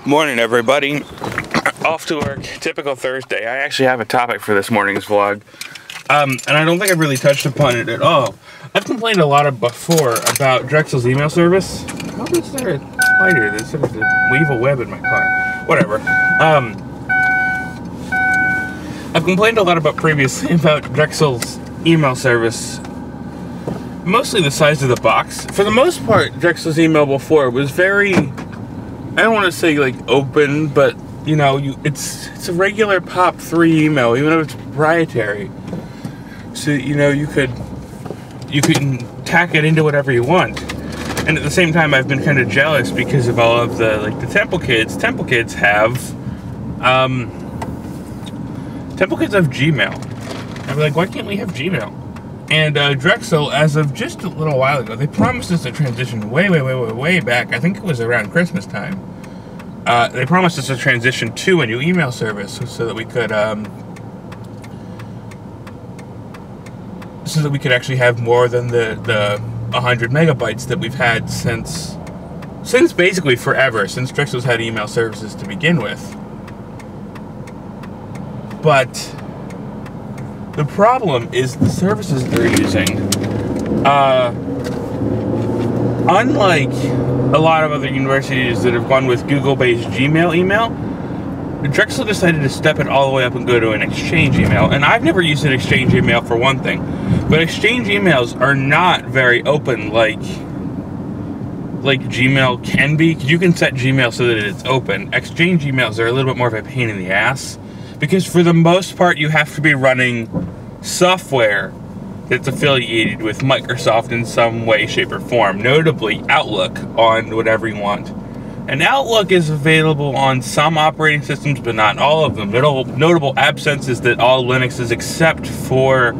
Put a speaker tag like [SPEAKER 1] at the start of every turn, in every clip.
[SPEAKER 1] Morning, everybody. Off to work. Typical Thursday. I actually have a topic for this morning's vlog. And I don't think I've really touched upon it at all. I've complained a lot before about Drexels email service. How is there a spider that sort of weave a web in my car? Whatever. I've complained a lot previously about Drexels email service. Mostly the size of the box. For the most part, Drexels email before was very, I don't want to say like open, but you know, it's a regular POP3 email, even if it's proprietary. So you know, you can tack it into whatever you want. And at the same time, I've been kind of jealous because of all of the Temple kids. Temple kids have Gmail. I'm like, why can't we have Gmail? And Drexel, as of just a little while ago, they promised us a transition way back. I think it was around Christmas time. They promised us a transition to a new email service so that we could actually have more than the 100 megabytes that we've had since basically forever, since Drexel's had email services to begin with. But the problem is the services they're using. Unlike a lot of other universities that have gone with Google-based Gmail email, Drexel decided to step it all the way up and go to an Exchange email. And I've never used an Exchange email for one thing, but Exchange emails are not very open like Gmail can be. You can set Gmail so that it's open. Exchange emails are a little bit more of a pain in the ass, because for the most part you have to be running software that's affiliated with Microsoft in some way, shape, or form, notably Outlook on whatever you want. And Outlook is available on some operating systems, but not all of them. Notable absence is that all Linuxes except for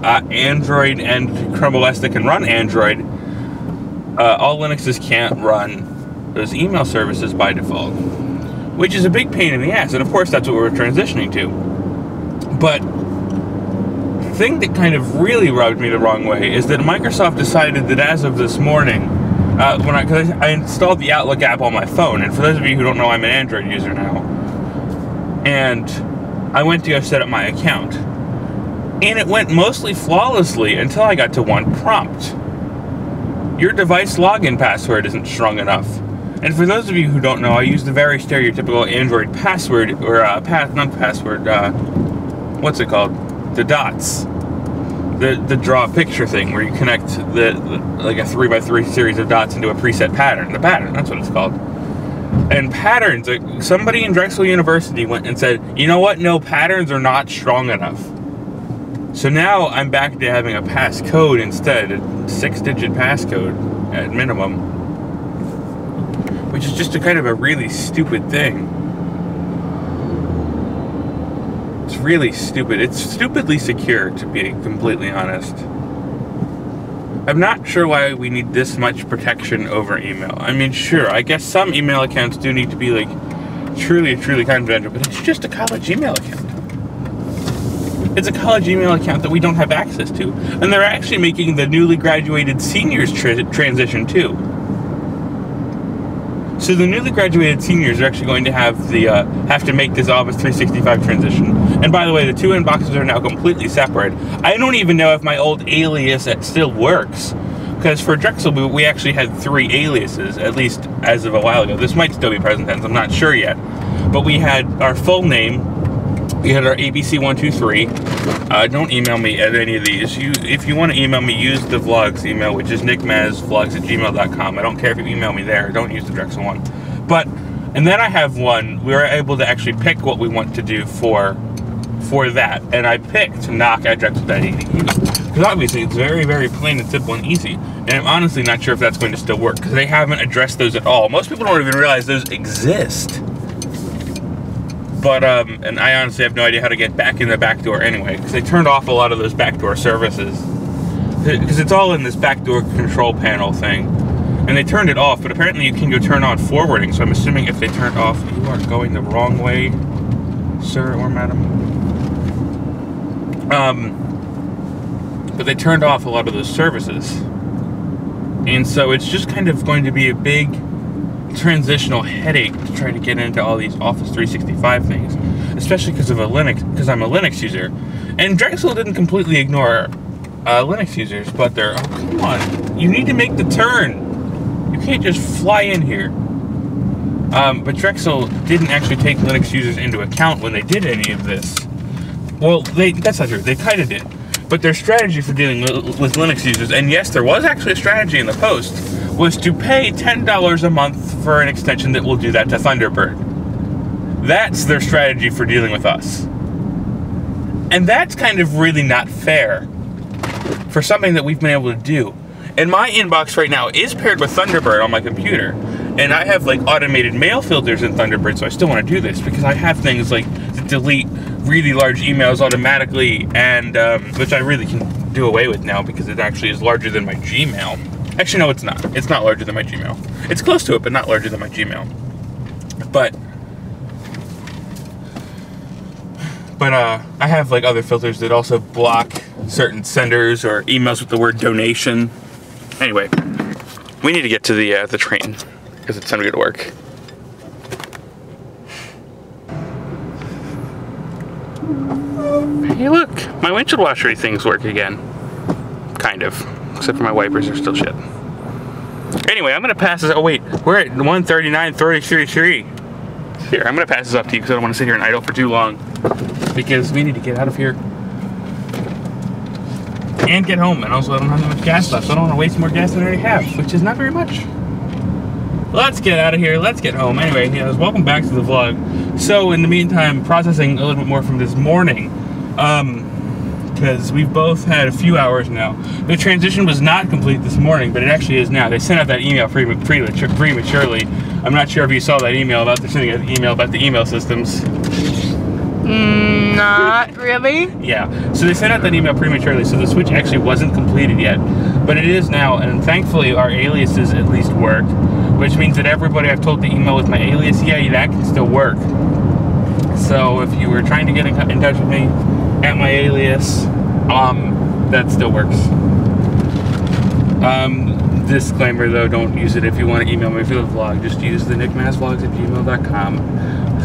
[SPEAKER 1] Android and Chrome OS that can run Android, all Linuxes can't run those email services by default, which is a big pain in the ass. And of course, that's what we're transitioning to. But the thing that kind of really rubbed me the wrong way is that Microsoft decided that as of this morning, because I installed the Outlook app on my phone, and for those of you who don't know, I'm an Android user now, and I went to go set up my account, and it went mostly flawlessly until I got to one prompt. Your device login password isn't strong enough. And for those of you who don't know, I use the very stereotypical Android password, or not password, what's it called? The dots. The draw a picture thing where you connect like a 3x3 series of dots into a preset pattern. The pattern, that's what it's called. And patterns, like somebody in Drexel University went and said, you know what? No, patterns are not strong enough. So now I'm back to having a passcode instead, a 6-digit passcode at minimum, which is just a kind of a really stupid thing. It's really stupid. It's stupidly secure, to be completely honest. I'm not sure why we need this much protection over email. I mean, sure, I guess some email accounts do need to be like truly confidential, but it's just a college email account. It's a college email account that we don't have access to. And they're actually making the newly graduated seniors transition too. So the newly graduated seniors are actually going to have to make this Office 365 transition. And by the way, the two inboxes are now completely separate. I don't even know if my old alias still works, because for Drexel we actually had 3 aliases, at least as of a while ago. This might still be present tense, I'm not sure yet. But we had our full name, we had our ABC123. Don't email me at any of these. If you want to email me, use the vlogs email, which is nickmazvlogs@gmail.com. I don't care if you email me there. Don't use the Drexel one. And then I have one. We were able to actually pick what we want to do for that. And I picked Nock@drexel.edu. Because obviously it's very, very plain and simple and easy. And I'm honestly not sure if that's going to still work, because they haven't addressed those at all. Most people don't even realize those exist. But, and I honestly have no idea how to get back in the back door anyway, because they turned off a lot of those backdoor services. Because it's all in this backdoor control panel thing. And they turned it off, but apparently you can go turn on forwarding, so I'm assuming if they turned off, you are going the wrong way, sir or madam. But they turned off a lot of those services. And so it's just kind of going to be a big transitional headache to try to get into all these Office 365 things, especially because I'm a Linux user. And Drexel didn't completely ignore Linux users, but they're, oh, come on, you need to make the turn. You can't just fly in here. But Drexel didn't actually take Linux users into account when they did any of this. Well, that's not true. They kind of did. But their strategy for dealing with Linux users, and yes, there was actually a strategy in the post, was to pay $10 a month for an extension that will do that to Thunderbird. That's their strategy for dealing with us. And that's kind of really not fair for something that we've been able to do. And my inbox right now is paired with Thunderbird on my computer. And I have like automated mail filters in Thunderbird, so I still want to do this because I have things like to delete really large emails automatically, and which I really can do away with now because it actually is larger than my Gmail. Actually, no, it's not. It's not larger than my Gmail. It's close to it, but not larger than my Gmail. But I have like other filters that also block certain senders or emails with the word donation. Anyway, we need to get to the train because it's time to go to work. Hey, look, my windshield washer things work again. Kind of, except for my wipers are still shit. Anyway, I'm gonna pass this. Oh wait, we're at 1:39:33. Here, I'm gonna pass this up to you because I don't want to sit here and idle for too long. Because we need to get out of here and get home, and also I don't have that much gas left, so I don't want to waste more gas than I already have, which is not very much. Let's get out of here, let's get home. Anyway, yes, welcome back to the vlog. So in the meantime, processing a little bit more from this morning, because we've both had a few hours now. The transition was not complete this morning, but it actually is now. They sent out that email prematurely. I'm not sure if you saw that email about they're sending an email about the email systems.
[SPEAKER 2] Not really.
[SPEAKER 1] Yeah, so they sent out that email prematurely, so the switch actually wasn't completed yet, but it is now, and thankfully our aliases at least work, which means that everybody I've told to email with my alias, yeah, that can still work. So if you were trying to get in touch with me at my alias, that still works. Disclaimer though, don't use it if you want to email me for the vlog. Just use the nickmassvlogs@gmail.com.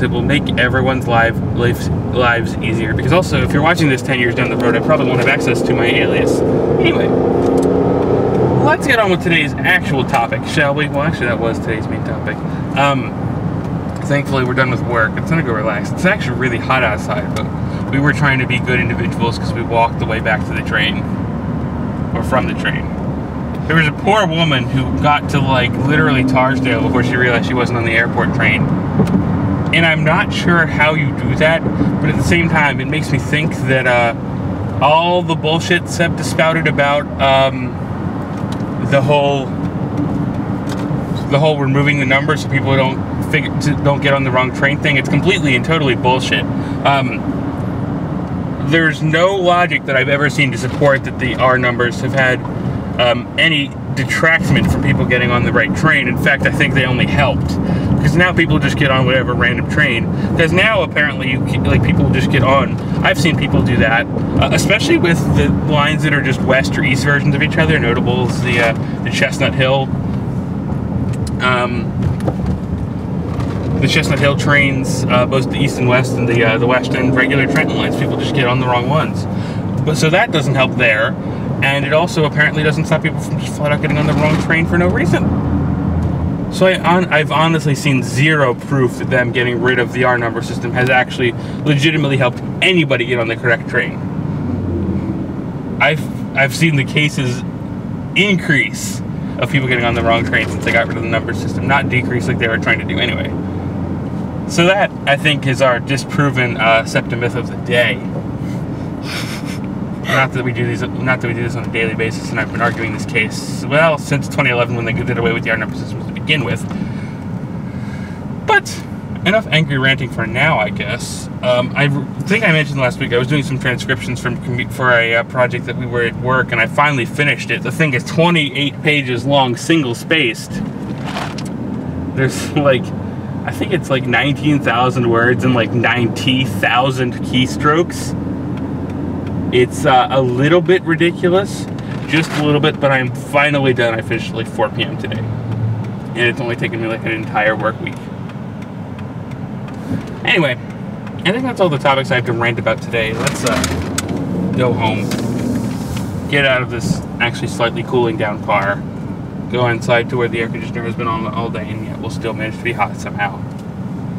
[SPEAKER 1] It will make everyone's lives easier. Because also, if you're watching this 10 years down the road, I probably won't have access to my alias. Anyway, let's get on with today's actual topic, shall we? Well, actually, that was today's main topic. Thankfully, we're done with work. It's time to go relax. It's actually really hot outside, but we were trying to be good individuals because we walked the way back to the train, or from the train. There was a poor woman who got to, like, literally Tarsdale before she realized she wasn't on the airport train. And I'm not sure how you do that, but at the same time, it makes me think that all the bullshit Seb spouted about the whole removing the numbers so people don't get on the wrong train thing. It's completely and totally bullshit. There's no logic that I've ever seen to support that the R numbers have had any detractment from people getting on the right train. In fact, I think they only helped. Because now people just get on whatever random train. Because now apparently people just get on. I've seen people do that, especially with the lines that are just west or east versions of each other. Notables, the Chestnut Hill, trains, both the east and west, and the west and regular Trenton lines. People just get on the wrong ones. But so that doesn't help there, and it also apparently doesn't stop people from just flat out getting on the wrong train for no reason. So I've honestly seen zero proof that them getting rid of the R number system has actually legitimately helped anybody get on the correct train. I've seen the cases increase of people getting on the wrong train since they got rid of the number system, not decrease like they were trying to do anyway. So that, I think, is our disproven septimyth of the day. Not that we do this on a daily basis, and I've been arguing this case, well, since 2011 when they did away with the R number systems to begin with. But enough angry ranting for now, I guess. I think I mentioned last week I was doing some transcriptions for a project that we were at work, and I finally finished it. The thing is 28 pages long, single-spaced. There's like, I think it's like 19,000 words and like 90,000 keystrokes. It's a little bit ridiculous, just a little bit, but I'm finally done. I finished at like 4 p.m. today. and it's only taken me like an entire work week. Anyway, I think that's all the topics I have to rant about today. Let's go home, get out of this actually slightly cooling down car, go inside to where the air conditioner has been on all day, and yet we'll still manage to be hot somehow.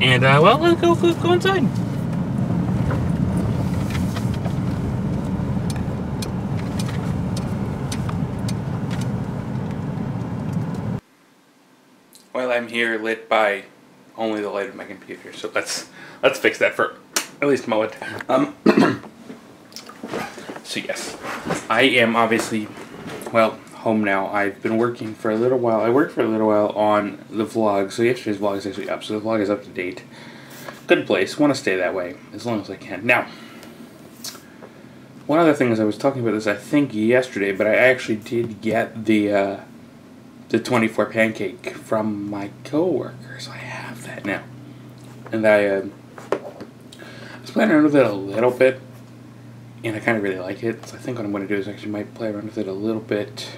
[SPEAKER 1] And well, let's go inside. Well, I'm here lit by only the light of my computer, so let's fix that for at least a moment. So yes, I am obviously, well, home now. I've been working for a little while. I worked for a little while on the vlog, so yesterday's vlog is actually up, so the vlog is up to date. Good place. Want to stay that way as long as I can. Now, one other thing is I was talking about this, I think, yesterday, but I actually did get the 24 pancake from my coworker, so I have that now. And I was playing around with it a little bit, and I kind of really like it, so I think what I'm going to do is actually might play around with it a little bit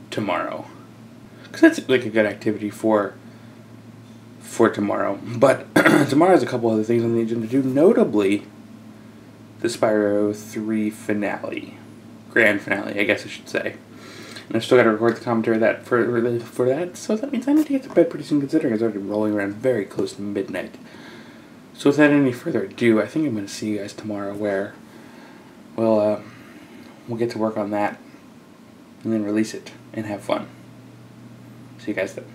[SPEAKER 1] tomorrow. Because that's like a good activity for tomorrow. But tomorrow has a couple other things on the agenda to do, notably the Spyro 3 finale. Grand finale, I guess I should say. And I've still got to record the commentary for that, so that means I need to get to bed pretty soon, considering it's already rolling around very close to midnight. So without any further ado, I think I'm going to see you guys tomorrow, where we'll get to work on that, and then release it, and have fun. See you guys then.